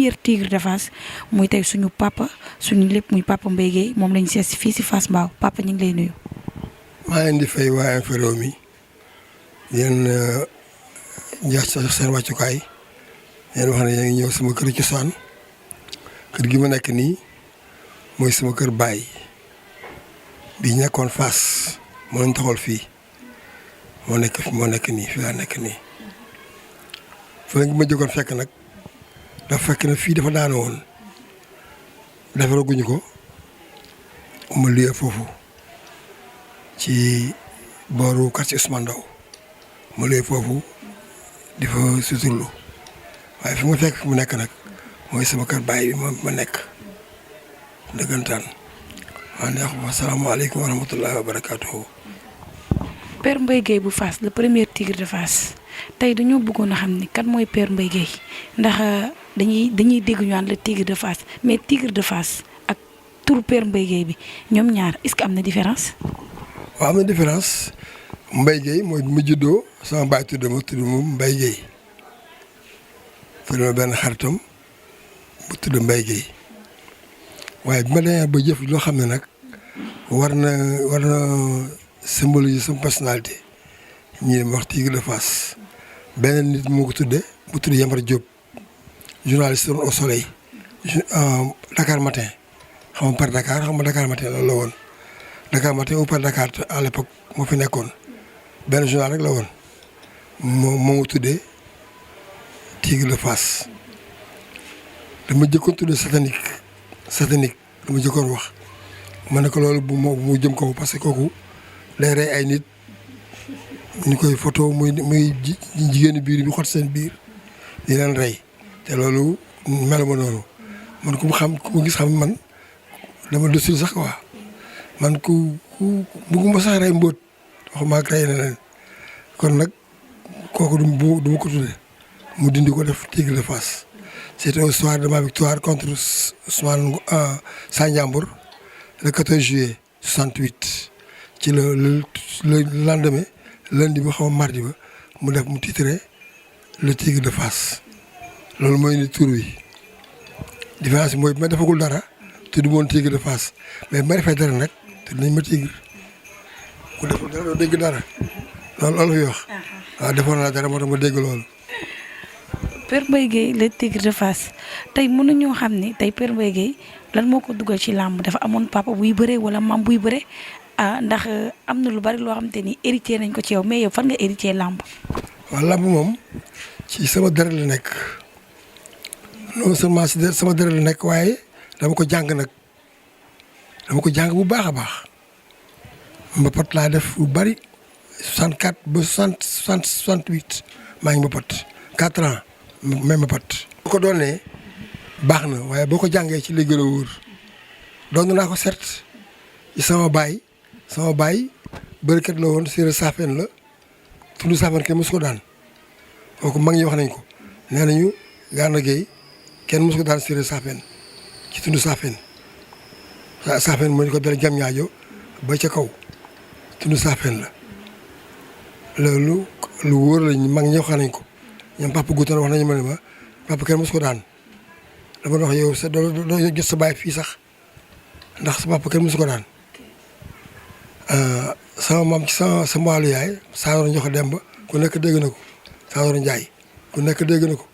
premier tigre de Fass muy tey suñu papa suñu lépp muy papa Mbaye Guèye moom lañu seet fii si Fass Mbao papa ñu ngi lay nuyu. maa ngi leen di fay waa Infos Rewmi yéen jox seen wàccukaay yéen wax ne yéen ngi ñëw sama kër cosaan kër gi ma nekk nii mooy sama kër baay bi nekkoon Fass moo leen taxawal fii moo nekk nii fii laa nekk nii. fa la ma jógoon fekk nag dafa fekk na fii dafa daanu woon defaraguñu ko ma luyee foofu ci booru quartier Ousmane Ndaw ma luyee foofu di fa suturlu waaye fi ma fekk fi mu nekk nag mooy sama kër baay bi ma nekk dëggantaan waaw neex ma asalaamaaleykum wa rahmatullahi wa barakaatuhu. Père Mbaye Guèye bu Fass le premier tigre de Fass tey dañoo bëggoon a xam ni kan mooy Père Mbaye Guèye ndax dañuy dégg ñu naan le tigre de Fass mais tigre de Fass ak turu Père Mbaye Guèye bi ñoom ñaar est-ce que am na différence. waaw am na différence Mbaye Guèye mooy bi ma juddoo sama baay tudd moom Mbaye Guèye ma benn xaritam bu tudd Mbaye Guèye waaye bi ma demee ba jëf loo xam ne nag war na symboliser sama personnalité ñii dem wax tigre de Fass benn nit moo ko tuddee bu tudd Yambar Diop journaliste au Soleil Dakar Matin xam nga par Dakar xam nga Dakar Matin loolu la woon Dakar Matin ou par Dakar à l'époque moo fi nekkoon benn journal rek la woon moo ko tuddee tigre de Fass dama jëkkoon tuddee satanique dama jëkkoon wax ma ne ko loolu bu mu jëm kaw parce que kooku day rey ay nit ñu koy photo muy jigéenu biir bi xot seen biir di leen rey te loolu melu ma noonu man ku ma gis xam man dama desul sax quoi man ku bëgguma sax rey mbóot waxuma ak rey na leen kon nag kooku du ma ko tudde mu dindi ko def tigre de Fass c'était au soir de ma victoire contre Ousmane Sandiambour le 14 juillet 68 ci le lendemain lundi ba xaw mardi ba mu titré le tigre de Fass loolu mooy ni tur wi différence bi mooy bi ma defagul dara tudd moon tigre de Fass mais bi ma defee dara nag tudd nañ ma tigre ku deful dara doo dégg dara loolu fi wax waaw defoon naa dara moo tax ma dégg loolu. Père Mbaye Guèye le tigre de Fass tey mën nañoo xam ni tey Père Mbaye Guèye lan moo ko dugal ci làmb dafa amoon papa buy bëree wala mam buy bëree ndax am na lu bari loo xamante ni héritier nañ ko ci yow mais yow fan nga héritier làmb. waaw làmb moom ci sama deret la nekk non seulement si sama deret la nekk waaye dama ko jàng nag dama ko jàng bu baax a baax mbapat laa def bu bari 64 ba 68 maa ngi mbapat 4 ans même mbapat. boo ko doonee baax na waaye boo ko jàngee ci li gën a wóor doon naa ko certes ci sama baay bërëkat la woon séeréer saafeen la tund saafeen kenn mosu ko daan kooku mag ñi wax nañ ko nee nañu Gana Gueye kenn mosu ko daan séeréer saafeen ci tund saafeen mooy ko dara jam ñaajo ba ca kaw tund saafeen la loolu lu wóor lañ mag ñi wax nañ ko ñoom papa Gouton wax nañu ma ne ma papa kenn mosu ko daan dama wax yow sa doo jot sa baay fii sax ndax sa papa kenn mosu ko daan sama maam ci sama wàllu yaay Saawar Njoxo Demba ku nekk dégg na ko Saawar Njaay ku nekk dégg na ko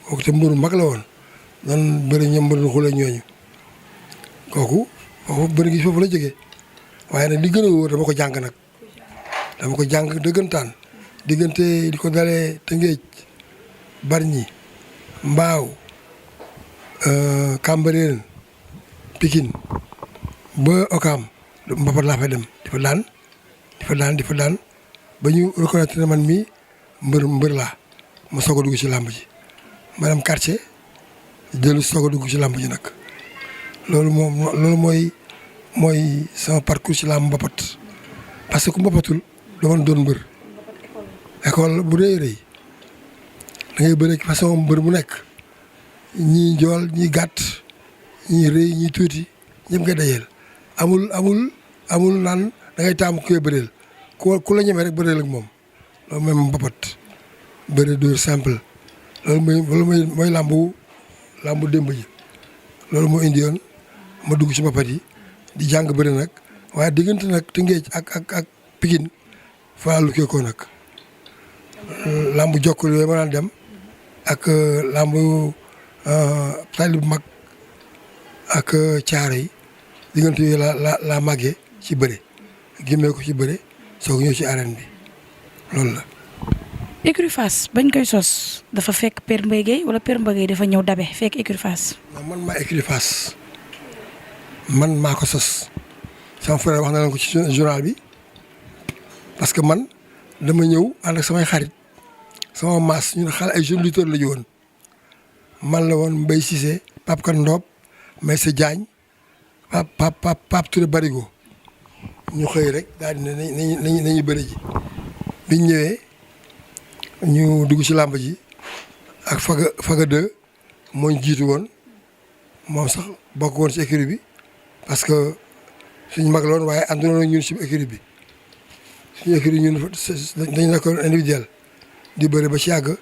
kooku te mbëru mag la woon noonu bëri ñoom mbëru xule ñooñu kooku bëri gi foofu la jógee waaye nag li gën a wóor dama ko jàng nag dama ko jàng dëggantaan diggante di ko dalee Tëngéej Bargny Mbaaw Cambérène Pikine ba Ouakam mbapat laa fay dem di fa daan ba ñu reconnaître ne man mii mbër laa ma soog a dugg ci làmb ji ma dem quartier jëlu soog a dugg ci làmb ji nag loolu mooy sama parcours ci làmb mbapat parce que ku mbapatul dama doon mbër école bu rëy rëy da ngay bëre façon mbër bu nekk ñii njool ñii gàtt ñii rëy ñii tuuti ñëpp nga dajeel amul naan da ngay taamu koy bëreel ku la ñemee rek bëreel ak moom loolu mooy mbapat bëre dóor simple loolu mooy làmbu làmbu démb ji loolu moo indi yoon ma dugg ci mbapat yi di jàng bëri nag waaye diggante nag Tëngéej ak Pikine fa lu ko nag làmbu jokkul yooyu ma daan dem ak làmbu tali bu mag ak caaro yi diggante yooyu la màggee ci bëre gémmee ko ci bëre soog ñëw ci arène bi loolu la. écurie Fass bañ koy sos dafa fekk Père Mbaye Guèye wala Père Mbaye Guèye dafa ñëw dabe fekk écurie Fass. non man maa écurie Fass man maa ko sos sama frère wax na leen ko ci journal bi parce que man dama ñëw ànd ak samay xarit sama maas ñu ne xale ay jeunes lutteurs la ñu woon man la woon Mbaye Cissé Pape Kan Ndoob Maysa Diagne Pape Touré Barigo ñu xëy rek daal di ne nañu bëri ji biñ ñëwee ñu dugg ci làmb ji ak faga 2 moo ñu jiitu woon moom sax bokk woon ci écurie bi parce que suñu mag la woon waaye àndoon ñun ci écurie bi suñu écurie ñun dañu nekkoon individuel di bëri ba ci yàgg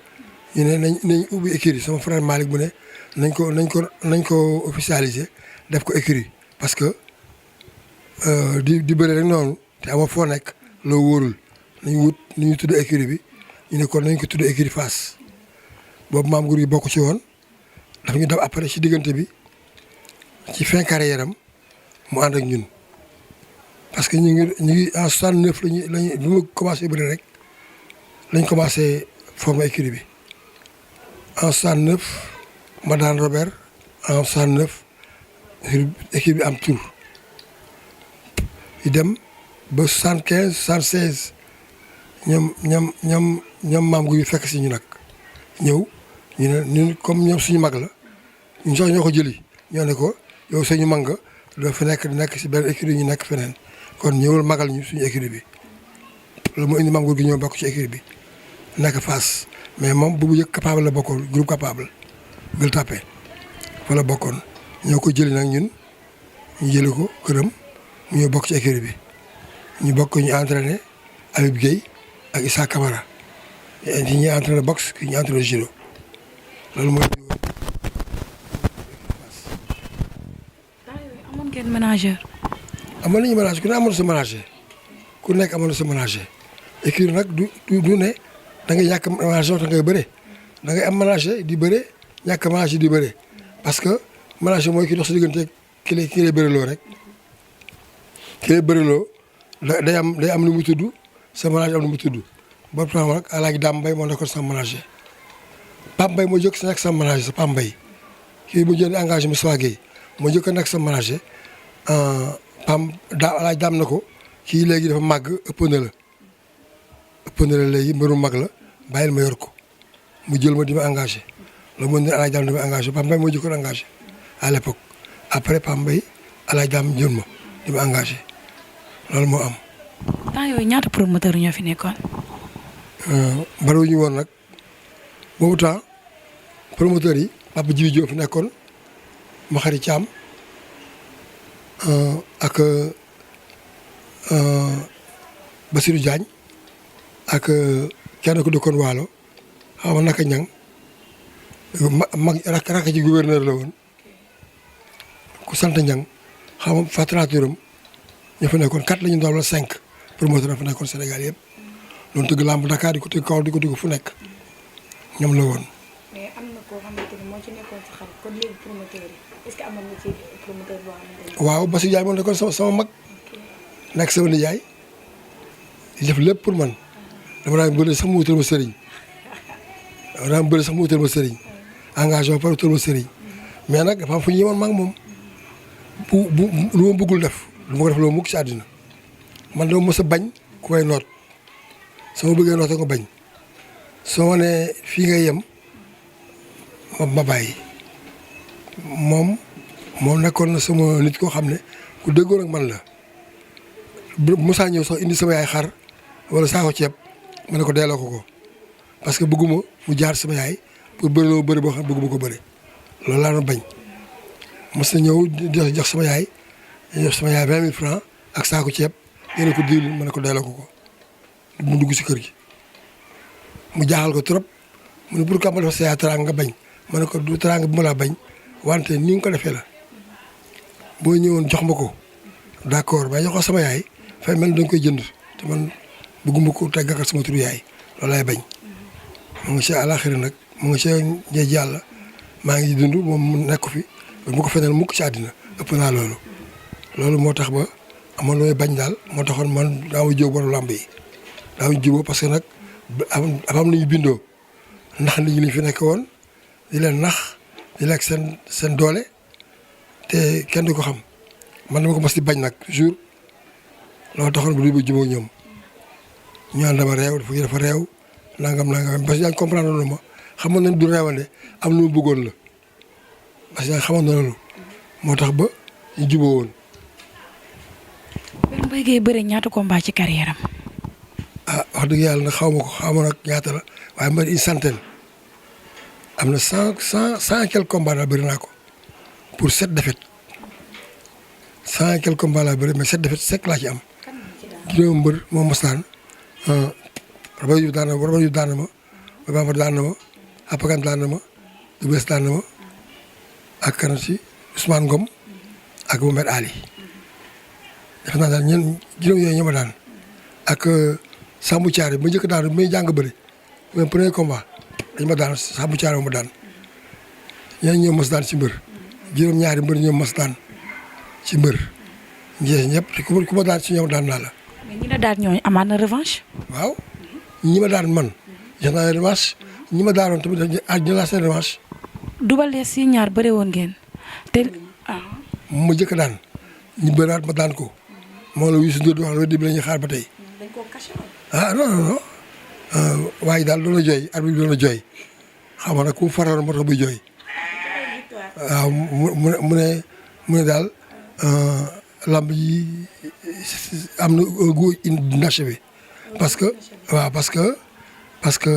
ñu ne nañ ubbi écurie sama frère Malick bu ne nañ ko officialiser def ko écurie parce que di bëri rek noonu te amoo foo nekk loo wóorul nañ wut ni ñu tudd écurie bi ñu ne kon nañ ko tudd écurie Fass boobu maam gur yi bokk ci woon dafa ñu def après ci diggante bi ci fin carrière am mu ànd ak ñun parce que ñu ngi en 69 lañu bi mu commencé bëri rek lañ commencé former écurie bi en 69 ma daan Robert en 69 écurie bi am tour yi dem ba 75 76 ñoom maam gu yi fekk si ñu nag ñëw ñu ne ñun comme ñoom suñu mag la ñun sax ñoo ko jëli ñoo ne ko yow suñu mag nga doo fi nekk si benn écurie ñu nekk feneen kon ñëwul magal ñu suñu écurie bi loolu moo indi maam gu gi ñëw bokk ci écurie bi nekk Fass mais moom bu yëg capable la bokkoon groupe capable Gueule Tapée fa la bokkoon ñoo ko jëli nag ñun ñu jëli ko këram mu ñëw bokk ci écurie bi ñu bokk ñu entraîné Habib Gueye ak Issa Camara di ñuy entraîné boxe ki ñu entraîné judo loolu mooy. amoon ngeen manager. amoon nañu manager ku ne amoon sa manager ku nekk amoon sa manager écurie nag du ne da ngay ñàkk manager da ngay bëre da ngay am manager di bëre ñàkk manager di bëre parce que manager mooy ki dox sa diggante ki lay bëriloo rek ki lay bëriloo day am lu mu tudd sa manager am lu mu tudd boobu temps nag Alaaji Dame Mbaye moo nekkoon sama manager Pape Mbaye moo jëkk sa nekk sama manager sa Pape Mbaye kii mu jël engagement Moussa Gueye moo jëkk a nekk sama manager Alaaji Dame na ko kii léegi dafa màgg ëpp na la léegi mbëru mag la bàyyil ma yor ko mu jël ma di ma engagé loolu moo ne Alaaji Dame di ma engagé Pape Mbaye moo jëkkoon engagé à l'époque après Pape Mbaye Alaaji Dame jël ma di ma engagé loolu moo am. temps yooyu ñaata promoteur ñoo fi nekkoon. bariwuñu woon nag boobu temps promoteurs yi Papa Djibi Diop fi nekkoon Makhari Thiam ak Bassirou Diagne ak kenn ku dëkkoon Waalo xaw ma naka ñang mag rakk ci gouverneur la woon ku sant ñang xaw ma fatranaturam ñu fa nekkoon 4 la ñu doon wala 5 promoteur fa nekkoon Sénégal yëpp doon tëgg làmb Dakar di ko tëgg kaw di ko tëgg fu nekk ñoom la woon. mais am na koo xamante ni moo ci nekkoon ci xarit kon léegi promoteur yi est-ce que amoon na ci promoteur boo xamante ni. waaw Bassirou Diagne moo nekkoon sama mag nekk sama nijaay di def lépp pour man dama daan bëri sax mu wutal ma sëriñ engagé ba pare wutal ma sëriñ mais nag dafa am fu ñu yemoon mag moom bu lu ma bëggul def lu ma ko def loolu mukk ci àddina man dama mës a bañ ku may noot soo ma bëggee noot nga bañ soo ma nee fii nga yem ma bàyyi moom nekkoon na sama nit koo xam ne ku déggoon ak man la bu Moussa ñëw sax indi sama yaay xar wala saako ceeb ma ne ko delloo ko parce que bëgguma mu jaar sama yaay pour bëri loo bëri boo xam ne bëgguma ko bëri loolu laa doon bañ mos na ñëw di jox sama yaay 20 000 francs ak saako ceeb yéen ko diwlin ma ne ko delloo ko mu dugg si kër gi mu jaaxal ko trop mu ne pourquoi ma def sa yaay teraanga nga bañ ma ne ko du teraanga bi ma laa bañ wante ni nga ko defee la boo ñëwoon jox ma ko d'accord mais jox ko sama yaay fay mel dañ koy jënd te man bëgguma ko tàggat sama turu yaay loolu laay bañ. mu ngi si àllaaxira nag mu ngi si njëj yàlla maa ngi dund moom mu nekk fi mu ko feneen mukk si àddina ëpp naa loolu. loolu moo tax ba amoon looy bañ daal moo taxoon man daawu jóg borom làmb yi daawu jubóo parce que nag am nañu bindoo ndax nit ñi liñ fi nekk woon di leen nax di lekk seen doole te kenn du ko xam man dama ko mos di bañ nag toujours loolu taxoon ba du ba jubóo ñoom ñu ànd dama réew dafa réew nangam parce que yaa ngi comprendre loolu ma xamoon nañ du réewande am lu mu bëggoon la parce que yaa ngi xamoon na loolu moo tax ba ñu jubóo woon. Père Mbaye Gueye bëre ñaata combat ci carrière am. ah wax dëgg yàlla nag xaw ma nag ñaata la waaye mbir une centaine am na cent et quelques combats daal bëri naa ko pour 7 défaites 100 et quelques combats laa bëri mais 7 défaites sec laa ci am. juróomi mbër moom mos daan Rabal yu daan na ma Bamba daan na ma Apakan daan na ma Dubes daan na ma ak kan ci Ousmane Ngom ak Mohamed Ali def naa daal juróom yooyu ñoo ma daan ak Sambou Thiaré ba njëkk daan may jàng bëri même premier combat dañ ma daan Sambou Thiaré ma daan ñooñu ñoo mos daan ci mbër juróom-ñaari mbër ñoo mos daan ci mbër ñëpp ku ma daan ci ñoom daan naa la. mais ñi la daan ñooñu amaat na revanche. waaw ñi ma daan man jox naa leen revanche ñi ma daanoon tamit dañu laa seen revanche. Double Less si ñaar bëre woon ngeen te ma njëkk daan ñu bëraat ma daan ko moo la Youssou Ndour di wax loolu dégg la ñuy xaar ba tey. dañ koo caché non waaye daal doon na jooy arbitre bi doon na jooy xam nga nag ku mu faral moo tax buy jooy waaw mu ne daal lamb yi am na goût inachevé parce que waaw parce que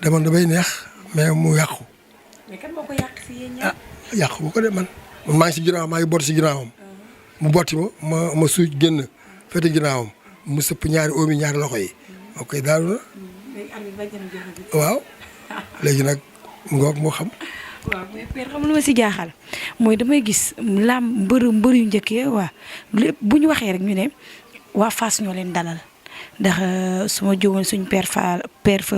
demoon na bay neex mais mu yàqu. mais kan moo ko yàq si yéen ñaar. yàqu bu ko de man maa ngi si ginnaawam maa ngi boot si ginnaawam mu botti ma suuj génn fete ginnaawam mu sëpp ñaari oom yi ñaari loxo yi ok daanu na waaw léegi nag mu ngoog moo xam. waaw mais Père xam lu ma si jaaxal mooy damay gis mbër yu njëkk yi waa lépp bu ñu waxee rek ñu ne waa Fass ñoo leen dalal ndax su ma jógoon suñ père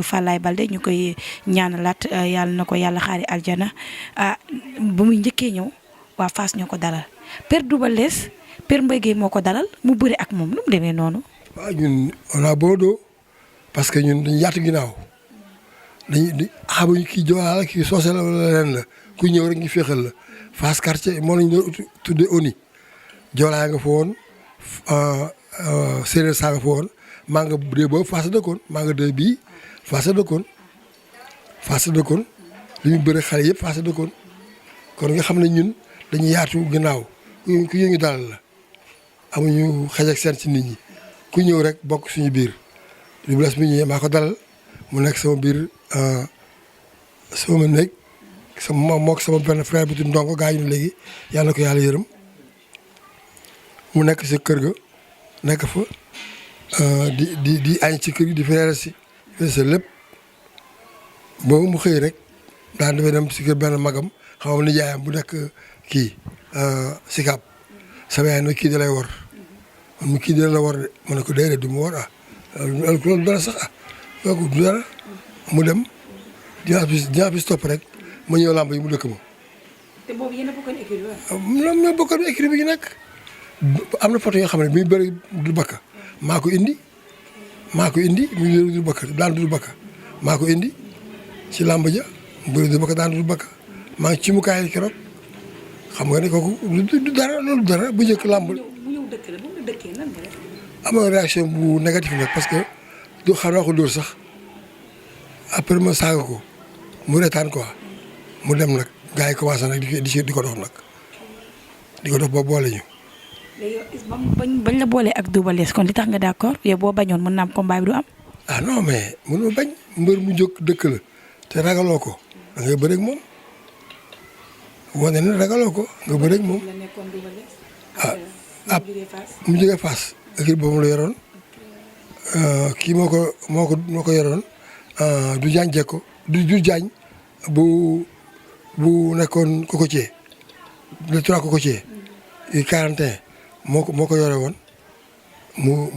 Falaye Balde ñu koy ñaanalaat yàlla na ko yàlla xaari aljana ba muy njëkkee ñëw waa Fass ñoo ko dalal Père Double Less Père Mbaye Gueye moo ko dalal mu bëri ak moom nu mu demee noonu. waaw ñun on a boodoo parce que ñun dañu yaatu ginnaaw dañuy xamuñ kii Joolaa la kii soose la wala leneen la ku ñëw rek ñu féexal la Fass quartier moo lañ doon tuddee ONI Joolaa nga fa woon séeréer saa nga fa woon maa nga dee boobu Fass dëkkoon maa nga dee bii Fass dëkkoon li ñu bëri xale yëpp Fass dëkkoon kon nga xam ne ñun dañuy yaatu ginnaaw ku yëngu dalal la amuñu xaj ak seen ci nit ñi ku ñëw rek bokk suñu biir Double Less mi ñëwee maa ko dalal mu nekk sama biir sama néeg moo sama benn frère bu tudd Ndongo gaañu léegi yàlla na ko yàlla yërëm mu nekk si kër ga nekk fa di añ ci kër gi di frère si lépp boobu mu xëy rek daan dafay dem si kër benn magam xamam nijaayam bu nekk kii Sicap sama yaay nag kii da lay war man mu kii dina la war de ma ne ko déedéet du mu war loolu dara sax kooku du dara mu dem dinaa bis topp rek ma ñëw làmb yi mu dëkk ma. te boobu yéen a bokkoon écurie ñoo bokkoon écurie bi ñu nekk am na photo yoo xam ne bi ñu bëri du bakka maa ko indi mu ngi du bakka daan du bakka maa ko indi ci làmb ja mu bëri du bakka daan du bakka maa ngi ci mukaay keroog xam nga ne kooku du dara loolu dara bu njëkk làmb. bu ñëw dëkk la bu mu dëkkee nan nga def. amoon réaction bu négatif nag parce que du xam naa ko dóor sax après ma saaga ko mu retaan quoi mu dem nag gars yi commencé nag di ko dox nag di ko dox ba boole ñu. léegi bañ la boolee ak Double Less kon li tax nga d'accord yow boo bañoon mën na am combat bi du am. ah non mais mënoo bañ mbër mu jóg dëkk la te ragaloo ko da ngay bëreeg moom wane ne ragaloo ko nga bëreeg moom. mu jógee Fass équipe boobu la yoroon kii moo ko yoroon du jaañ jekko du jaañ bu bu nekkoon cocotier le 3 cocotier yu 41 moo ko yore woon mu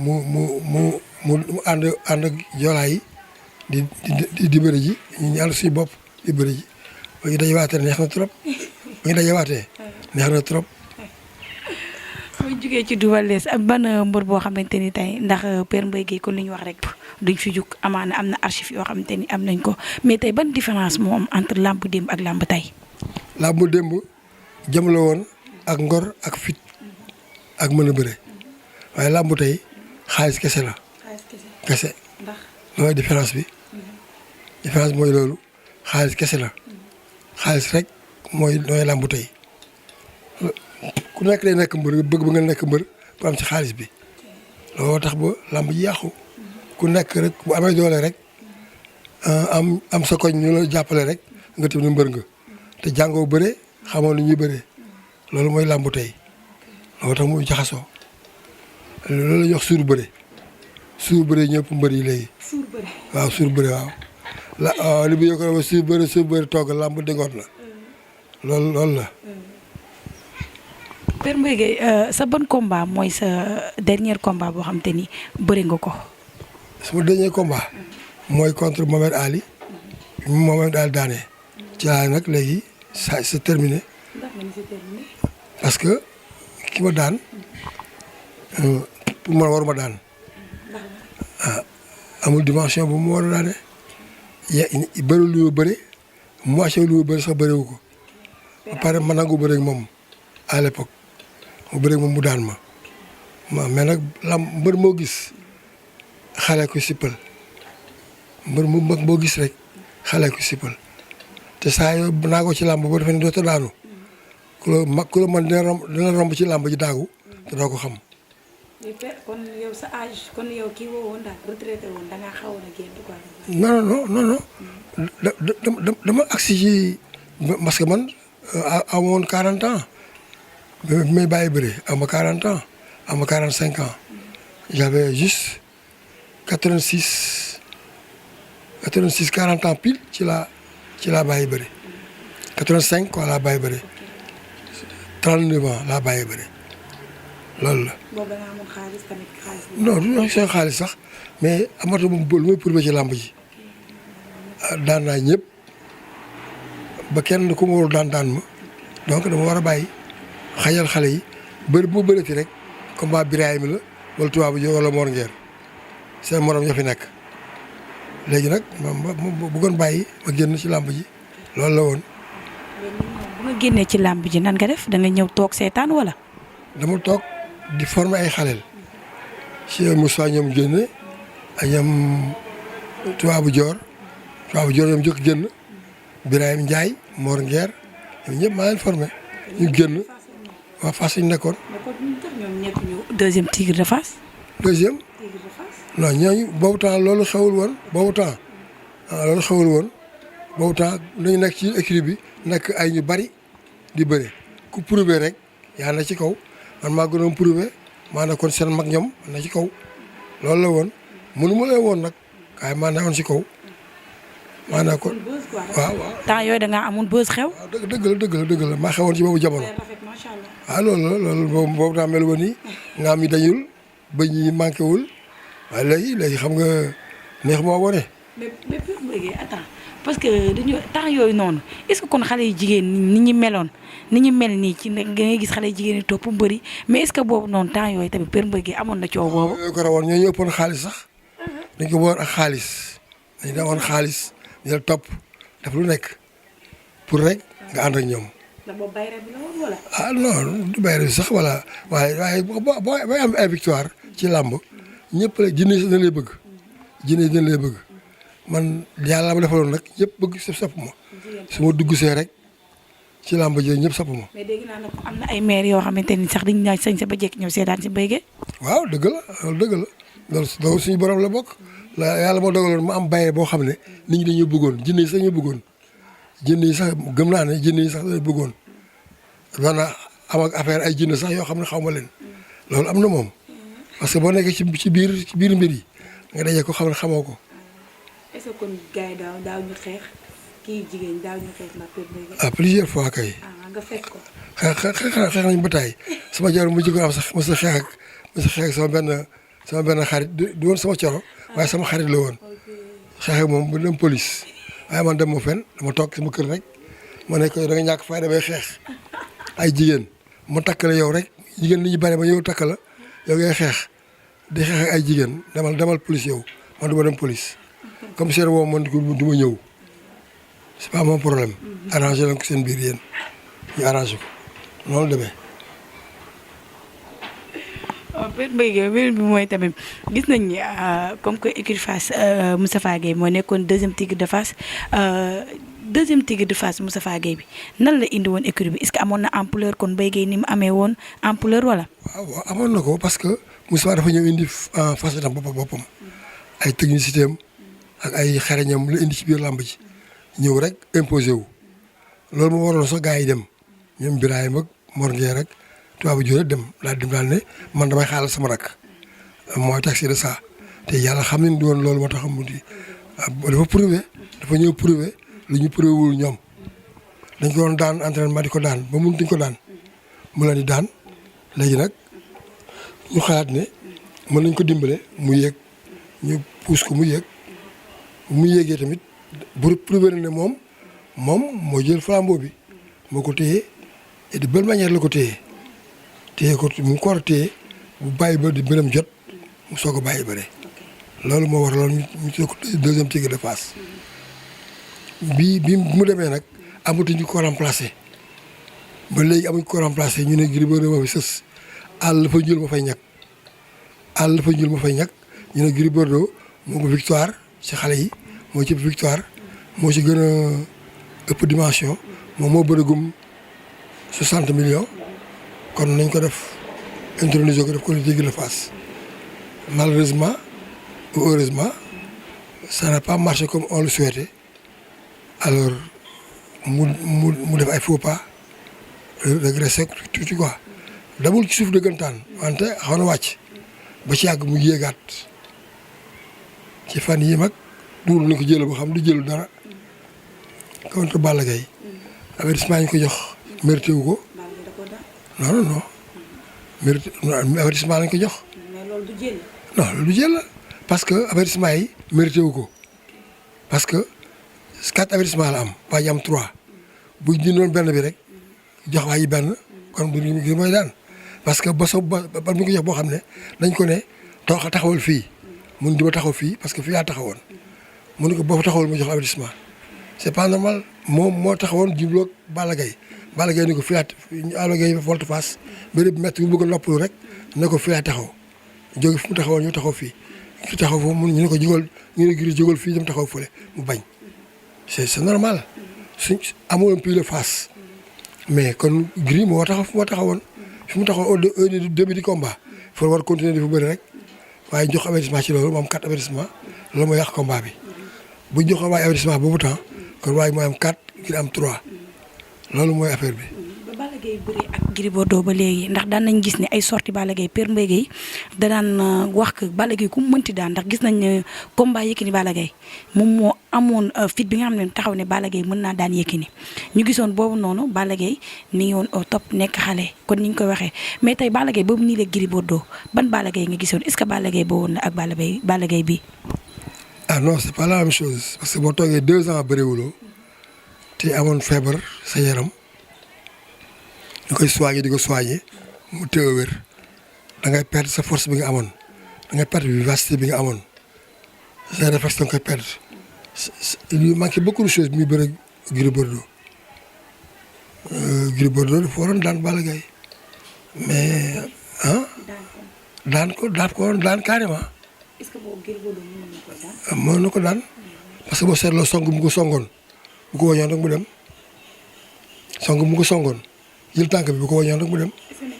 ànd ak joolaa yi di bëri ji ñu ànd suñu bopp di bëri ji ba ñu dajewaatee neex na trop ba ñu dajewaatee neex na trop. bu ñu jugee ci Double Less ak ban mbër boo xamante ni tey ndax Père Mbaye Guèye kon li ñu wax rek duñ fi jug amaana am na archive yoo xamante ni am nañ ko mais tey ban différence moo am entre làmb démb ak làmb tey. làmb démb jëm la woon ak ngor ak fit ak mën a bëre waaye làmb tey xaalis kese la. kese loolu différence bi. différence mooy loolu xaalis kese la. xaalis rek mooy làmb tey ku nekk day nekk mbër bëgg ba nga nekk mbër pour am ci xaalis bi looloo tax ba làmb ji yàqu ku nekk rek bu amee doole rek am sa koñ ñu la jàppale rek nga tamit mbër nga te jàngoo bëre xamoo lu ñuy bëree loolu mooy làmb tey looloo tax muy jaxasoo loolu la ñuy wax suur bëre suur bëre ñëpp mbër yi léegi. suur bëre waaw suur bëre waaw li bu yokk ba suur bëre togg làmb dëngoot la loolu la. Père Mbaye Guèye sa ban combat mooy sa dernier combat boo xam te ni bëri nga ko. sama dernier combat mooy contre Mohamed Ali Mohamed Ali daane ci laa nag léegi ça c'est terminé parce que ki ma daan pour man waruma daan amul dimension bu mu war a daane bëri lu ma bëri moitié lu ma bëri sax bëriwu ko ba pare ma nangu bëri ak moom à l'époque mu bëri moom mu daan ma mais nag mbër moo gis xale ko sippal mbër mu mag boo gis rek xale ko sippal te saa yoo naa ko ci làmb boo defee ne doota daanu ku la man dina romb ci làmb ji daagu te doo ko xam. kon yow sa âge kon yow kii woo woon daal retraité woon da ngaa xawoon a génn quoi. non dama agsi ci parce que man amoon 40 ans may bàyyi bëri am ma 40 ans am ma 45 ans j'avais juste 86 40 ans pile ci laa bàyyi bëri 85 quoi laa bàyyi bëri 39 ans laa bàyyi bëri loolu la. boobu da nga amoon xaalis tamit xaalis. non du ñu seen xaalis sax mais amatu moom lu may prouvé ci làmb ji daan naa ñëpp ba kenn ku ma warul daan ma donc dama war a bàyyi xajal xale yi bëri bu ma bërati rek combat Birahim la wala Tuubaabu Joor wala Mor Ngeer seen morom ñoo fi nekk léegi nag ma bëggoon bàyyi ma génn ci làmb ji loolu la woon. bu nga génnee ci làmb ji nan nga def da nga ñëw toog seetaan wala. dama toog di former ay xaleel Cheikh Moussa ñoom génne ak ñoom Tuubaabu Joor ñoom jëkk génn Birahim Ndiaye Mor Ngeer ñoom ñëpp maa leen formé ñu génn waa Fass ñu nekkoon. deuxième Tigre de Fass. deuxième. non ñooñu boobu temps loolu xewul woon boobu temps dañu nekk ci équipe bi nekk ay ñu bari di bëre ku prouvé rek yaa na ci kaw man maa gënoon prouvé maa nekkoon seen mag ñoom na ci kaw loolu la woon mënu ma leen woon nag waaye maa nekkoon ci kaw maa nekkoon. waaw. temps yooyu da ngaa amoon buzz xew. waaw dëgg la maa xewoon ci boobu jamono. waaw loolu boobu daa mel woon nii nga am yi dañul bëñ yi manqué wul waaye léegi xam nga neex moo wone. mais attends parce que dañu temps yooyu noonu est-ce que kon xale yu jigéen ni ñu meloon ni ñu mel nii ci ngay gis xale yu jigéen ñi topp mbëri mais est-ce que boobu noonu temps yooyu tamit Père Mbaye Guèye amoon na coow boobu. yooyu ko rawoon ñoo ëppoon xaalis sax dañ ko boor ak xaalis dañ da woon xaalis ñu la topp def lu nekk pour rek nga ànd ak ñoom. ndax boobu bayre bi la woon wala. ah non du bayre bi sax wala waaye boo am ay victoire ci làmb ñëpp la jinne dañ lay bëgg jinne dañ lay bëgg man yàlla ma defaloon nag ñëpp bëgg sapp ma su ma dugg see rek ci làmb ji ñëpp sapp ma. mais dégg naa nag am na ay maire yoo xamante ni sax dañu naan sañ sa ba jekk ñëw seetaan si Mbaye Guèye. waaw dëgg la loolu suñu borom la bokk la yàlla moo dogaloon ma am bayre boo xam ne nit ñi dañoo bëggoon jinne yi sax ñu bëggoon jinne yi sax gëm naa ne jinne yi sax dañu bëggoon maanaam am ak affaire ay jinne sax yoo xam ne xaw ma leen loolu am na moom parce que boo nekkee ci biir mbir yi nga dajee ko xam ne xamoo ko. est-ce que kon gars yi daaw ñu xeex. kii jigéen daaw ñu xeex la Père Mbaye Gueye. ah plusieurs fois kay. nga fekk ko. xeex nañu ba taay sama jabar mu jëkk am sax mos a xeex ak sama benn xarit du woon sama coro waaye sama xarit la woon. xeex ak moom bu dem police waaye man dem ma fenn dama toog sama kër rek ma ne ko da nga ñàkk fay damay xeex ay jigéen ma takk la yow rek jigéen li ñu bari ma yow takk la yow ngay xeex di xeex ak ay jigéen demal police yow man du ma dem police comme seen woo man du ma ñëw c'est pas mon problème. arrangé leen ko seen biir yéen ñu arrangé ko noonu demee. waaw Père Mbaye Gueye beneen bi mooy tamit gis nañ ni comme que écurie Fass Moustapha Gueye moo nekkoon deuxième tigre de Fass Moustapha Gueye bi nan la indi woon écurie bi est-ce que amoon na ampleur kon Mbaye Gueye ni mu amee woon ampleur wala. waaw amoon na ko parce que Moustapha dafa ñëw indi Fass itam boppam ay technicité am ak ay xarañam la indi ci biir làmb ji ñëw rek imposé wu loolu moo waroon sax gars yi dem ñoom Birahim ak Mor Ngueye rek tubaab bu jure dem daal ne man damay xaaral sama rak mooy taxi de ça te yàlla xam nañ di woon loolu moo tax mu di dafa prouvé dafa ñëw prouvé lu ñu prouvé wul ñoom dañ ko doon daan entraînement di ko daan ba mëntuñ ko daan mu leen di daan léegi nag ñu xalaat ne mën nañ ko dimbale mu yéeg ñu pousse ko mu yéeg mu yéegee tamit bu prouvé na ne moom moo jël flambeau bi moo ko téye et de belle manière la ko téye ko mu ko war a téye bu bàyyi ba di bërëm jot mu soog a bàyyi bëre loolu moo waraloon ñu tuddee ko deuxième tigre de Fass bi mu demee nag amatuñu ko remplacé ba léegi amuñu ko remplacé ñu ne Gris Bordeaux moo fi sës àll dafa ñuul ma fay ñàkk ñu ne Gris Bordeaux moo ko victoire ci xale yi moo ci victoire moo ci gën a ëpp dimension moom moo bërëgum 60 millions kon nañ ko def introniser ko def ko le tigre de Fass malheureusement ou heureusement ça n'a pas marché comme on le souhaitait alors mu def ay faux pas régressé tuuti quoi damul ci suuf dëggantaan wante xaw na wàcc ba ci yàgg mu yéegaat ci fan yii mag duul nañ ko jël boo xam du jëlu dara contre Balla Gaye avertissement ñu ko jox mérité wu ko non mérité avertissement lañ ko jox. mais loolu du jël. non loolu du jël la parce que avertissement yi mérité wu ko parce que 4 avertissement la am waa ji am 3 bu jëndoon benn bi rek jox waa ji benn kon bu ñu mooy daan parce que ba bu ñu ko jox boo xam ne dañ ko ne taxawal fii mun di ma taxaw fii parce que fii laa taxawoon mun ko boo fa taxawal ma jox avertissement c'est pas normal moom moo taxawoon jubloog Balla Gaye ni ko fii laa Balla Gaye volte face bëri bi métti bu bëgg a noppalu rek ne ko fii laa taxaw jóge fi mu taxawoon ñu taxaw fii fi taxaw foofu mun ñu ne ko jógal ñu ne Gris jógal fii dem taxaw fële mu bañ c'est normal suñ amoon plus de face mais kon Gris moo taxawoon fi mu taxaw au début du combat il faut war continuer di fa bëri rek waaye jox avertissement ci loolu moom 4 avertissement loolu mooy yàq combat bi bu ñu joxoon waaye avertissement boobu temps kon waaye mooy am 4 Gris am 3 loolu mooy affaire bi. ba Balla Gaye bëri ak Gris Bordeaux ba léegi ndax daan nañ gis ne ay sorti Balla Gaye Père Mbaye Gueye da daan wax que Balla Gaye ku mu mënti daan ndax gis nañ ne combat Yékini Balla Gaye moom moo amoon fit bi nga xam ne taxaw ne Balla Gaye mën naa daan Yékini ñu gisoon boobu noonu Balla Gaye mi ngi woon au top nekk xale kon ni ñu koy waxee mais tey Balla Gaye boobu nii la Gris Bordeaux ban Balla Gaye nga gisoon est-ce que Balla Gaye boobu la ak Balla Gaye bii. ah non c'est pas la même chose parce que boo toogee 2 ans bëriwuloo te amoon feebar sa yaram ñu koy soigné di ko soigné mu téye wér da ngay perdre sa force bi nga amoon da ngay perdre vivacité bi nga amoon sa réflexe da nga koy perdre il lui manquait beaucoup de choses muy bëri Gris Bordeaux dafa waroon daan Balla Gaye mais daan ko waroon daan carrément. est-ce que boobu Gris Bordeaux mën na ko daan parce que boo seetloo song mu ko songoon bu ko wañoon rek mu dem song mu ko songoon jël tànk bi bu ko wañoon rek mu dem.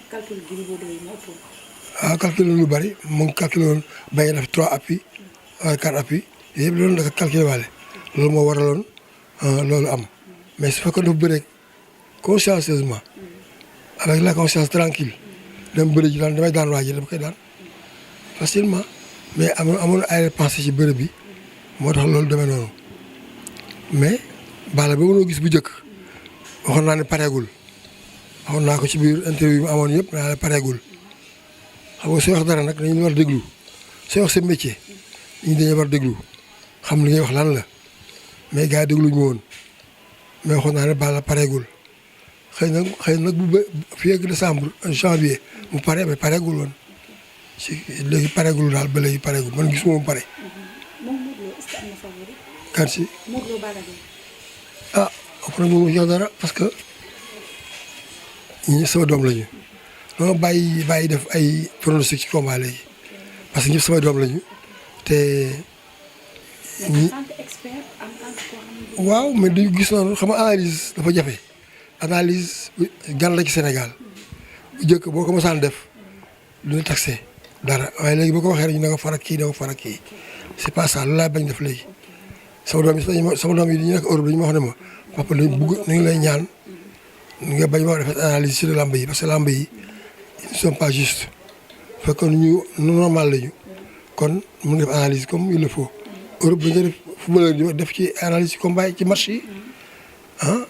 calcul Gris Bordeaux yi moo ëpp. calculé lu bari mu ngi calculé woon bay na fi 3 appuis 4 appuis yëpp loolu dafa calculé waale loolu moo waraloon loolu am mais su fekkoon dafa bëre consciencieusement avec la conscience tranquille dem bëri ji daan damay daan waa ji dama koy daan facilement mais amoon ay pensée ci bëre bi moo tax loolu demee noonu mais Balla ba mënoo gis bu njëkk waxoon naa ne pareegul waxoon naa ko ci biir interview mu amoon yëpp naa ne pareegul xam nga sooy wax dara nag dañu war a déglu sooy wax sa métier ñu dañu war a déglu xam li ngay wax lan la mais gars yi dégluñu woon mais waxoon naa ne Balla pareegul xëy na nag bu fii ak décembre janvier mu pare mais pareegul woon si léegi pareegul daal ba léegi pareegul man gisuma mu pare. moom Modou Lo est-ce que am na favori. kan si Modou Lo Balla Gaye. ah après moom jox dara parce que ñi sama doom lañu dama bàyyi def ay pronostic ci combat léegi parce que ñëpp sama doom lañu te ñi waaw mais dañu gis noonu xam nga analyse dafa jafe analyse gan la ci Sénégal bu njëkk boo ko mosaan def du ñu taxé dara waaye léegi boo ko waxee rek ñu ne ko farak kii da ko farak kii c'est pas ça loolu laa bañ def léegi sama doom yi ñu nekk Europe dañu ma wax ne ma papa dañu bugg nañu lay ñaan nga bañ wax def analyse ci lamb yi parce que lamb yi ils ne sont pas justes fekkoon ñu normal lañu kon mun nga def analyse comme il le faut Europe dañu def footballeur di def ci analyse ci combat ci match yi ah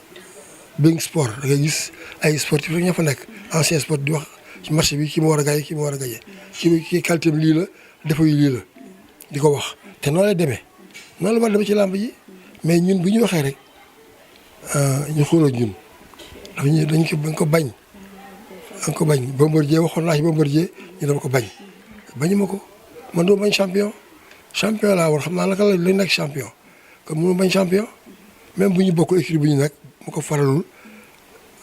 Bein Sport da ngay gis ay sportif rek ñoo fa nekk ancien sport di wax ci match bi ki mu war a gagné ki mu war a gagné ki qualité bi lii la défaut yi lii la di ko wax te noonu lay demee noonu la war a demee ci lamb ji mais ñun bu ñu waxee rek ñu xooloo ñun dañ ko bañ. dañ ko bañ Bombardier waxoon naa ci Bombardier ñu dama ko bañ bañu ma ko man doo bañ champion laa woon xam naa naka la nekk champion kon mënu bañ champion même bu ñu bokk équipe bu ñu nekk mu ko faralul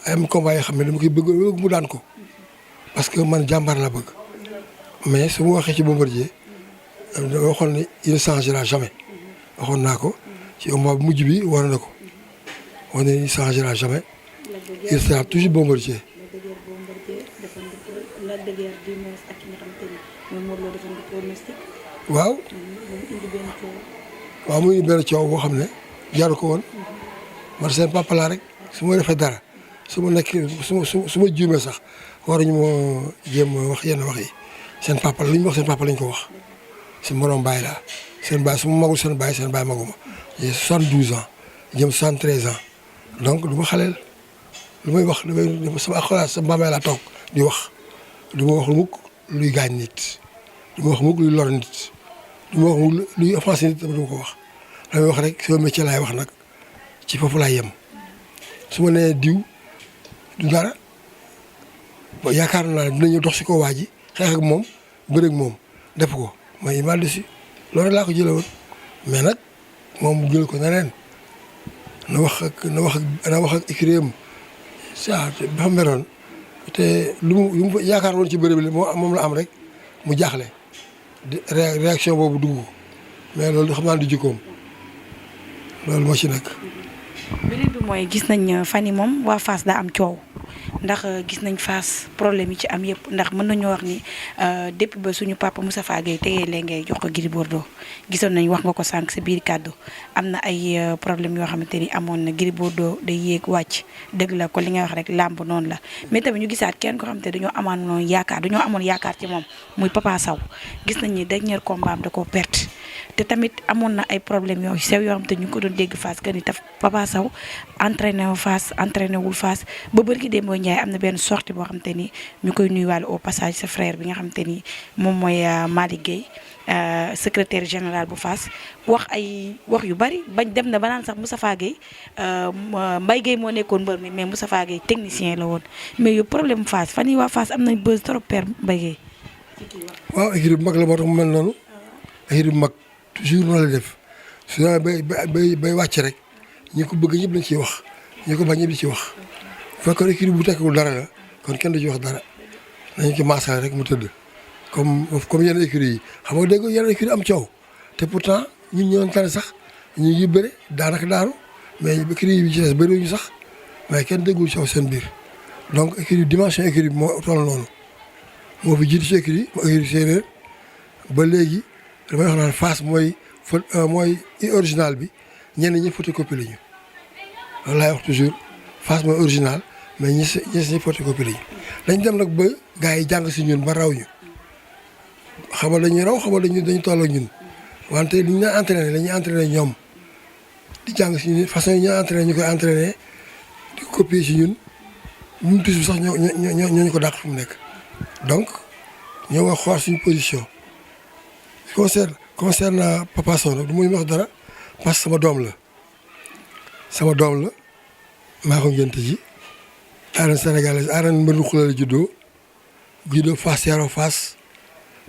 ay am combat yoo xam ne dama koy bëgg mu daan ko parce que man jàmbaar la bëgg mais su ma waxee ci Bombardier dama waxoon ne il ne changera jamais waxoon naa ko ci combat bu mujj bi war na ko wax ne il ne changera jamais il sera toujours Bombardier. waaw mu indi benn coow boo xam ne jaru ko woon man seen papa laa rek su ma defee dara su ma juumee sax waruñu ma jéem wax yenn wax yi seen papa lu ñu wax seen papa lañ ko wax seen morom baay laa seen baay su ma magul seen baay maguma j'ai 72 ans jëm 73 ans donc du ma xaleel lu may wax damay sama xalaat sama maamee laa toog di wax du ma wax mukk luy gaañ nit du ma wax mukk luy lor nit du ma wax mukk luy offensé nit dama ko wax damay wax rek sama métier laay wax nag ci foofu laay yem su ma nee diw du dara ba yaakaar naa ne dinañu dox si ko waa ji xeex ak moom bëre ak moom def ko may mal dessus loolu laa ko jëlee woon mais nag moom jël ko neneen na wax ak écurie am ça dafa meroon te lu mu yaakaar woon ci bëre bi moom la am rek mu jaaxle réaction boobu dugg ko mais loolu xam naa du jikkoom loolu moo ci nekk. beneen bi mooy gis nañ fan yi moom waa Fass daa am coow ndax gis nañ Fass problème yi ci am yëpp ndax mën nañoo wax ni depuis ba suñu papa Moustapha Gueye tegee lee ngay jox ko Gris Bordeaux gisoon nañ wax nga ko sànq sa biir kàddu am na ay problème yoo xamante ni amoon na Gris Bordeaux day yéeg wàcc dëgg la ko li ngay wax rek làmb noonu la mais tamit ñu gisaat kenn ko xamante dañoo amoon yaakaar ci moom muy Papa Sow gis nañ ni dernier combat am da koo perte te tamit amoon na ay problème yoo sew yoo xamante ñu ko doon dégg Fass que ni taf Papa Sow entraîné wu Fass entraîné wul Fass ba bërki Demba Ndiaye am na benn sortie boo xamante ni ñu koy nuyuwaale au passage sa frère bi nga xamante ni moom mooy Malick Gueye secrétaire général bu Fass wax yu bari bañ dem na ba naan sax Moustapha Gueye Mbaye Gueye moo nekkoon mbër mi mais Moustapha Gueye technicien la woon mais yow problème Fass fan yii waa Fass am nañ buzz trop père Mbaye Gueye. waaw équipe bu mag la moo tax mu mel noonu équipe bu mag toujours noonu la def su bay wàcc rek ñi ko bëgg ñëpp lañ ciy wax ñi ko bañ ñëpp di ci wax bu fekkoon équipe bu tekkiwul dara la kon kenn du ci wax dara nañu ci maasal rek mu tëdd comme yenn écuries yi xam nga dégg yenn écuries am coow te pourtant ñun ñoo tane sax ñu ngi bëre daanaka daanu mais écuries yi ci des bëriwuñu sax mais kenn déggul coow seen biir donc écurie dimension écurie bi moo toll noonu moo fi jiitu ci écurie moo écurie séeréer ba léegi damay wax naan Fass mooy original bi ñenn ñi photocopie la ñu loolu laay wax toujours Fass mooy original mais ñi photocopie la ñu dañ dem nag ba gars yi jàng si ñun ba raw ñu xamal dañuy raw xamal dañu toll ak ñun wante li ñu daan entraîné la ñuy entraîné ñoom di jàng si ñun façon yi ñu entraîné ñu koy entraîné di copier si ñun ñun toujours sax ñoo ñu ko dàq fu mu nekk donc ñoo war xool suñu position concerne Papa Sow nag du ma wax dara parce que sama doom la maa ko ngénte ji arène sénégalaise arène mbëru xula la juddoo Fass yaroo Fass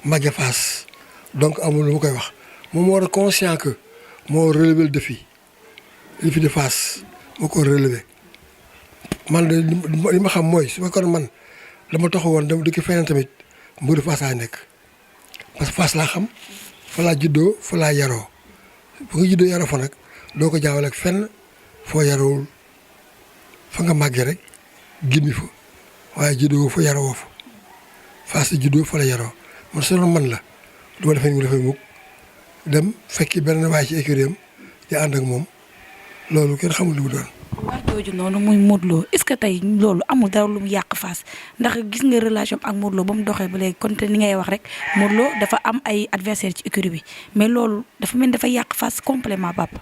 màgge Fass donc amul lu ma koy wax moom moo war a conscient que moo relever le défi de Fass moo ko relever man de li ma xam mooy su fekkoon man dama taxaw woon dama dëkk feneen tamit mbëru Fass laa nekk parce que Fass laa xam fa laa juddoo fa laa yaroo fu nga juddoo yaroo fa nag doo ko jaawale ak fenn foo yaroowul fa nga màggee rek gimmi fa waaye juddoo fa yaroo fa Fass la juddoo fa la yaroo man su doon man la du ma defee ni mu defee mukk dem fekki benn waay ci écurie am di ànd ak moom loolu kenn xamul li mu doon. wax jooju noonu muy Modou Lo est-ce que tey loolu amul dara lu mu yàq Fass ndax gis nga relation ak Modou Lo ba mu doxee ba léegi kon te ni ngay wax rek Modou Lo dafa am ay adversaire ci écurie bi mais loolu dafa mel dafa yàq Fass complément papa.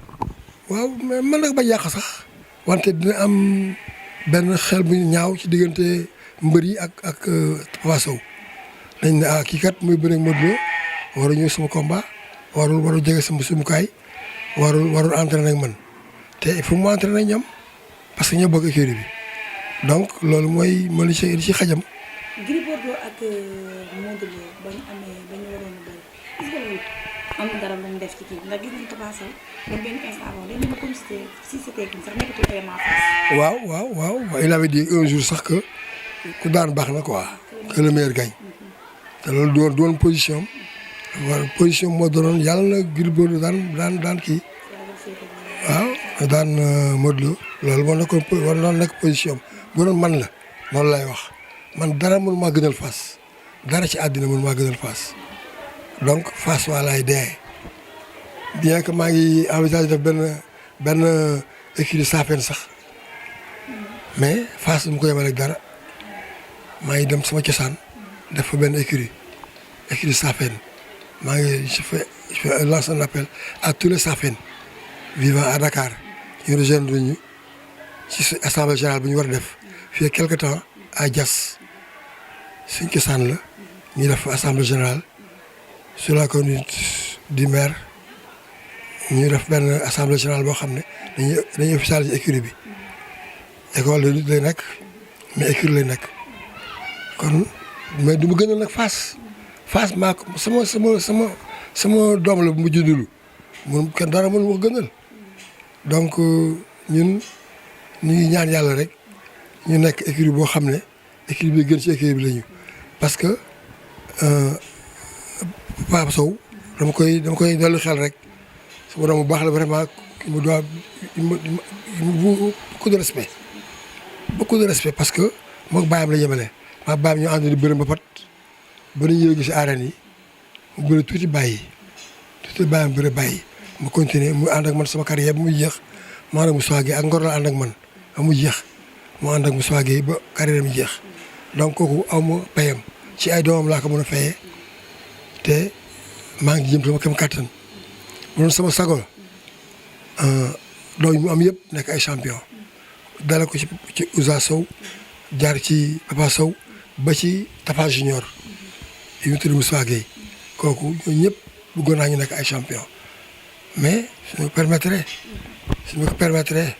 waaw mais man nag ba yàq sax wante dina am benn xel bu ñaaw ci diggante mbër yi ak Papa Sow dañ ne kii kat muy bëre Modou Lo waru ñëw sama combat waru jege sama sumukaay warul entraîné ak man te il faut mu entraîné ak ñoom parce que ñoo bokk écurie bi donc loolu mooy ma li ci xajam. Gris Bordeaux ak Modou Lo ba ñu waroon a bëri est-ce que loolu amul dara lu mu def ci kii ndax gis nañu Papa Sow même benn instant boobu dañu ne comme si c'était sax nekkatul élément Fass. waaw il avait dit un jour sax que ku daan baax na quoi que le meilleur gagne te loolu doon position am position moo doonoon yàlla na Gris Bordeaux daan kii waaw daan Modou Lo loolu moo nekkoon war na nekk position am bu doon man la loolu lay wax man dara mënu maa gënal Fass dara ci àddina mënu maa gënal Fass donc Fass waa laay dee bien que maa ngi envisage def benn écurie Saafeen sax mais Fass mu ko yemale ak dara maa ngi dem sama cosaan def fa benn écurie Saafeen maa ngi je lance un appel à tous les Saafeen vivant à Dakar ñu rejoindre ñu ci assemblée générale bu ñu war a def fii quelque temps à Diass suñ cosaan la ñu def assemblée générale sur la conduite du maire ñu def benn assemblée générale boo xam ne dañuy officialiser écurie bi école de lutte lay nekk mais écurie lay nekk kon mais du ma gënal nag Fass maa ko sama doom la bu mu juddulu mun kenn dara mënu ma ko gënal donc ñun ñu ngi ñaan yàlla rek ñu nekk écurie boo xam ne écurie bi gën ci écurie bi lañu parce que Papa Sow dama koy dellu xel rek sama doom bu baax la vraiment il me doit beaucoup de respect parce que moom baayam la yemale maa baayam ñu ànd di bëri mbapat ba ñu yéegi si arène yi mu bëri tuuti bàyyi baayam bëri bàyyi mu continuer mu ànd ak man sama carrière bu muy jeex mu ànd ak Moussa Gueye ak Ngor la ànd ak man ba mu jeex mu ànd ak Moussa Gueye ba carrière mu jeex donc kooku aw ma payam ci ay doomam laa ko mën a fayee te maa ngi jëm sama kem kàttan mu doon sama sago doom yi mu am yëpp nekk ay champion dala ko ci Ousa Sow jaar ci Papa Sow ba ci Tafa Junior yi mu tudd Moussa Gueye kooku ñooñu ñëpp bëggoon naa ñu nekk ay champion mais su ma ko permettre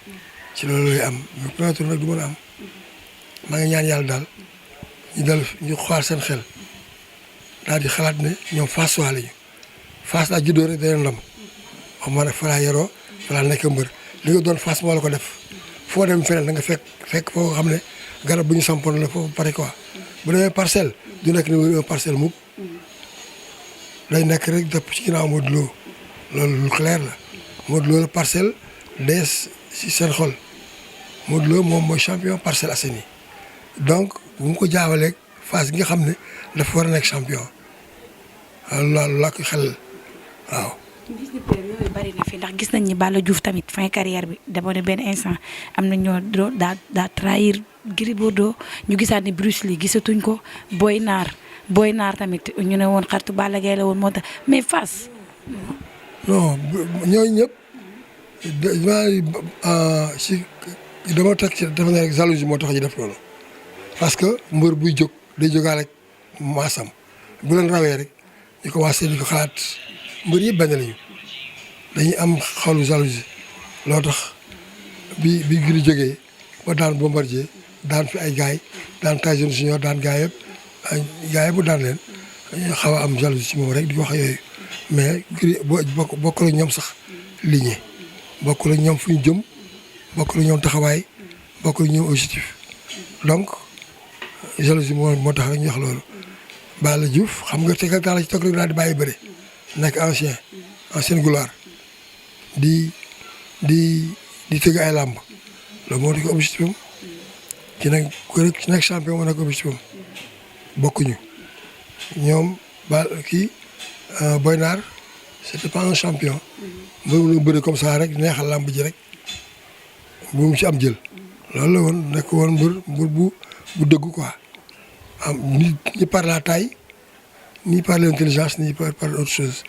ci loolu lay am mais permettre nag du mën a am maa ngi ñaan yàlla daal ñu xool seen xel daal di xalaat ne ñoom Fass waa lañu Fass laa juddoo rek day ndam wax ma ne fa laa yaroo fa laa nekk mbër li nga doon Fass moo la ko def foo dem feneen da nga fekk foo xam ne garab bu ñu sampoon la foofu pare quoi bu demee parcelle du nekk numéro 1 parcelle mukk day nekk rek dëpp ci ginnaaw Modou Lo loolu lu clair la Modou Lo la parcelle dees si seen xol Modou Lo moom mooy champion Parcelles Assainies donc bu mu ko jaawaleeg Fass gi nga xam ne dafa war a nekk champion loolu laa koy xel waaw. yooyu bari na fi ndax gis nañ ni Balla Diouf tamit fin carrière bi dama ne benn instant am na ñoo daa trahir Gris Bordeaux ñu gisaat ni Bruce Lee gisatuñ ko Boy Naar tamit ñu ne woon xaritu Balla Gaye la woon moo tax mais Fass. non ñooñu ñëpp si dama teg ci dafa ne rek jalousie moo tax ñu def loolu parce que mbër buy jóg day jógaa rek maasam bu leen rawee rek ñu commencé di ko xalaat mbër yëpp benn lañu dañuy am xolu jalousie loo tax bi Gris jógee ba daan Bombardier daan fi ay gaay daan Tyson Junior daan gaay yëpp ay gaay yëpp bu daan leen dañuy xaw a am jalousie ci moom rek di wax yooyu mais Gris bokkul ak ñoom sax ligné bokkul ak ñoom fu ñu jëm bokkul ak ñoom taxawaay bokkul ak ñoom objectif donc jalousie moo tax rek ñu wax loolu. Balla Diouf xam nga tegal taala ci toog rek daal di bàyyi bëre nekk ancienne gloire di tëgg ay làmb loolu moo di ko objectif am ci nekk champion moo nekk objectif am bokkuñu ñoom Boy Nar c'était pas un champion mbër mu bëri comme ça rek neexal làmb ji rek bu mu ci am jël loolu la woon nekk woon mbër bu dëggu quoi am ni par la taille ni par l'intelligence ni par autre chose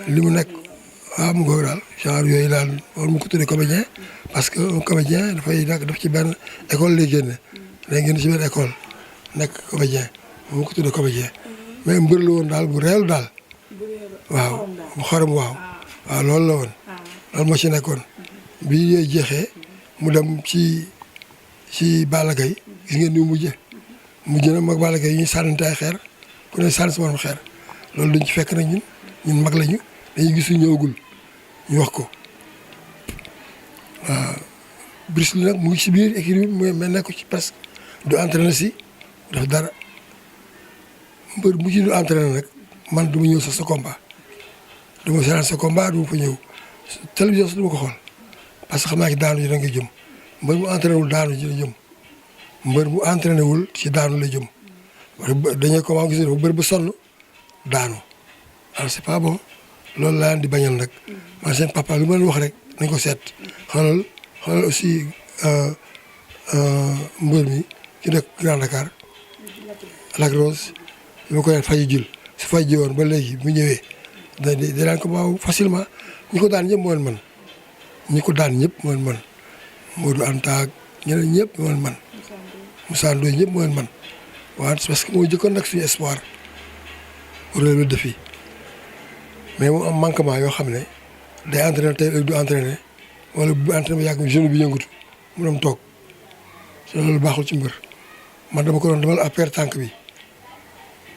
li mu nekk waaw mu ngoog daal genre yooyu daal loolu mu ko tuddee comédien parce que un comédien dafay def ci benn école lay génne day génn ci benn école nekk comédien mu ko tuddee comédien mais mbër la woon daal bu réew daal waaw bu xorom waaw loolu la woon loolu moo ci nekkoon bi yooyu jeexee mu dem ci Balla Gaye gis ngeen ni mu mujj na mag Balla Gaye yi ñu sànnante ay xeer ku ne sànni si morom xeer loolu dañ ci fekk nag ñun mag lañu dañuy gis ñu ñëwagul ñu wax ko waaw Bruce Lee nag mu ngi si biir équipe bi mais nekk ci presque du entraîné si def dara mbër mu ci du entraîné nag man du ma ñëw sax sa combat du ma seetaan sa combat du ma fa ñëw télévision sax du ma ko xool parce que xam naa ci daanu ji da nga jëm mbër mu entraîné wul daanu ji la jëm mbër mu entraîné wul ci daanu la jëm dañuy commencé gis ne mbër bu sonn daanu alors c'est pas bon loolu laa leen di bañal nag man seen papa lu ma leen wax rek nañ ko seet xoolal aussi mbër mi ci nekk Grand Dakar Lac Rose li ma koy fay jël su fay ji woon ba léegi bu ñëwee daan ko waaw facilement ñi ko daan ñëpp moo leen mën ñi ko daan ñëpp moo leen mën Modou Anta ak ñeneen ñëpp moo leen mën Moussa Ndoye ñëpp moo leen mën waaw parce que moo jëkkoon nag suñu espoir pour relever le défi mais mu am manquement yoo xam ne day entraîné tey du entraîné wala bu entraîné ba yàgg genou bi yëngatu mu dem toog te loolu baaxul ci mbër man dama ko doon demal affaire tànk bi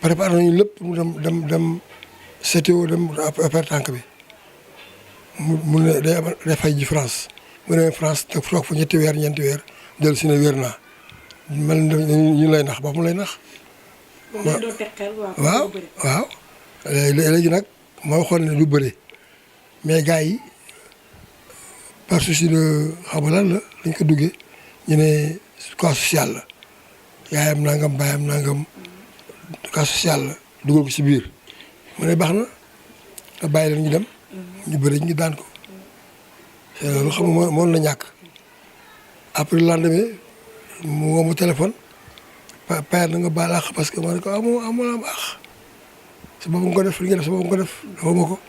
préparé nañu lépp mu dem CTO dem affaire tànk bi mu ne day fay ji France mu ne France te toog fa ñeenti weer dellu si ne wér naa mel ñu lay nax ba mu lay nax. waaw léegi nag ma waxoon ne du bëre mais gars yi par souci de xam nga lan la dañ ko duggee ñu ne cas social la yaayam nangam baayam nangam cas social la dugal ko si biir mu ne baax na te bàyyi leen ñu dem ñu bëre ñu daan ko te loolu xam nga moom la ñàkk après le lendemain mu woo ma téléphone père na nga baal àq parce que ma ne ko amul am àq sa bopp nga ko def li nga def sa bopp nga ko def dafa ma ko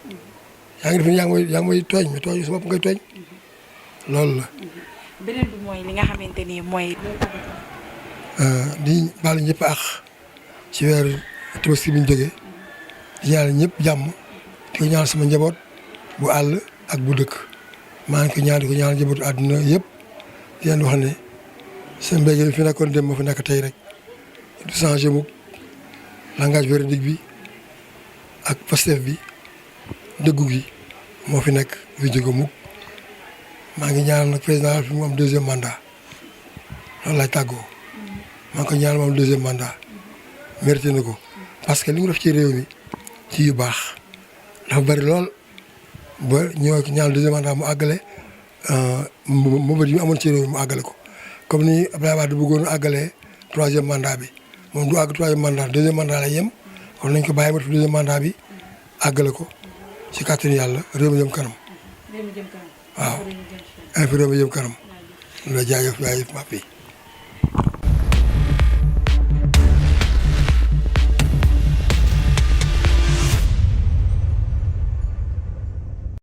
yaa ngi def ni yaa ngi may tooñ mais tooñ sa bopp ngay tooñ loolu la. beneen bi mooy li nga xamante ni mooy. di baal ñëpp àq ci weer Tabaski bi ñu jógee di ñaan ñëpp jàmm di ko ñaan sama njaboot bu àll ak bu dëkk maa ngi ko ñaan di ko ñaan njabootu àdduna yëpp di leen wax ne seen mbéy mi fi nekkoon dem moo fi nekk tey rek du changé mukk langage véridique bi ak Pastef bi dëggu gi moo fi nekk fi jóge mukk maa ngi ñaanal nag président fi mu am deuxième mandat loolu laay tàggoo maa ngi ko ñaanal mu am deuxième mandat mérité na ko parce que li mu def ci réew mi ci yu baax dafa bari lool ba ñoo ñaanal deuxième mandat mu àggale mbëbët yi mu amoon ci réew mi mu àggale ko comme ni Abdoulaye Wade bëggoon a àggalee troisième mandat bi moom du àgg troisième mandat deuxième mandat la yem kon nañ ko bàyyi ma def deuxième mandat bi àggale ko ci kàttanu yàlla réew mi jëm kanam. waaw. réew mi jëm kanam. la jaajëf ma fi